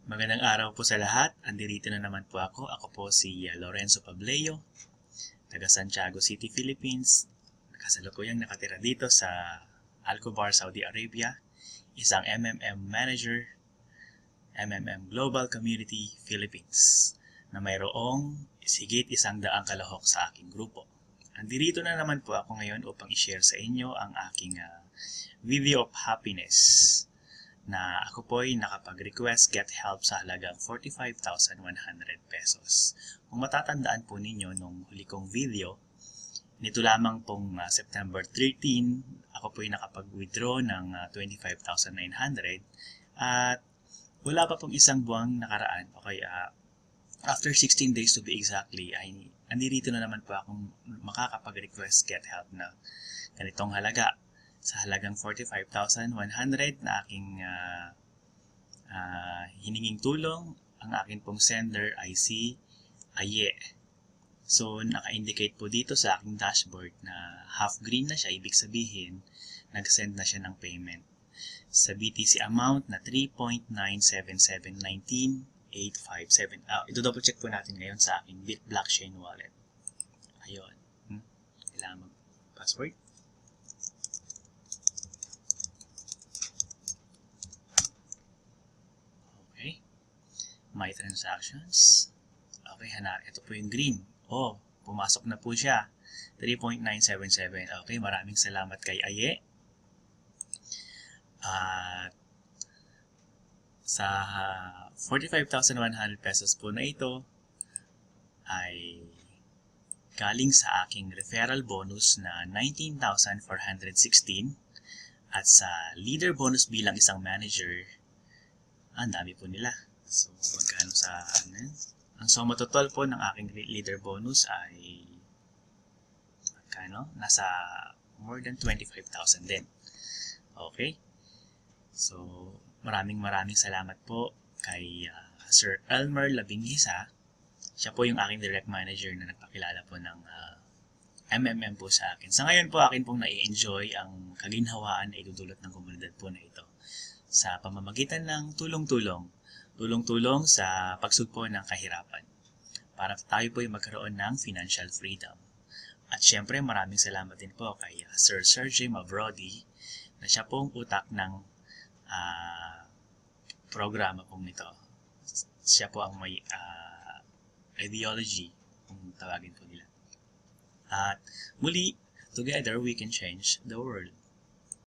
Magandang araw po sa lahat. Andirito na naman po ako. Ako po si Lorenzo Pableo, taga Santiago City, Philippines. Kasalukuyang nakatira dito sa Alcobar, Saudi Arabia. Isang MMM Manager, MMM Global Community Philippines, na mayroong higit 100 kalahok sa aking grupo. Andirito na naman po ako ngayon upang i-share sa inyo ang aking video of happiness na ako po ay nakapag-request get help sa halagang 45,100 pesos. Kung matatandaan po ninyo nung huli kong video, nito lamang pong September 13, ako po ay nakapag-withdraw ng 25,900 at wala pa pong isang buwang nakaraan. Okay, after 16 days to be exactly, ay andirito na naman po akong makakapag-request get help na ganitong halaga. Sa halagang 45,100 na aking hininging tulong, ang akin pong sender ay si Aye. So, naka-indicate po dito sa aking dashboard na half green na siya, ibig sabihin, nag-send na siya ng payment. Sa BTC amount na 3.97719,857. Ito double check po natin ngayon sa aking Bit Blockchain wallet. Ayun. Kailangan mag-password. My transactions. Okay, ito po yung green. Oh, pumasok na po siya. 3.977. Okay, maraming salamat kay Aye. At sa 45,100 pesos po na ito ay galing sa aking referral bonus na 19,416 at sa leader bonus bilang isang manager, ang dami po nila. So, magkano sa ang suma total po ng aking leader bonus ay magkano? Nasa more than 25,000 din. Okay? So, maraming salamat po kay Sir Elmer Labingisa. Siya po yung aking direct manager na nagpakilala po ng MMM po sa akin. Sa ngayon po, akin pong nai-enjoy ang kaginhawaan na idudulot ng komunidad po na ito sa pamamagitan ng tulong-tulong sa pagsugpo ng kahirapan para tayo po ay magkaroon ng financial freedom. At syempre maraming salamat din po kay Sir Sergey Mavrodi na siya pong utak ng programa pong nito. Siya po ang may ideology kung tawagin po nila. At muli, together we can change the world.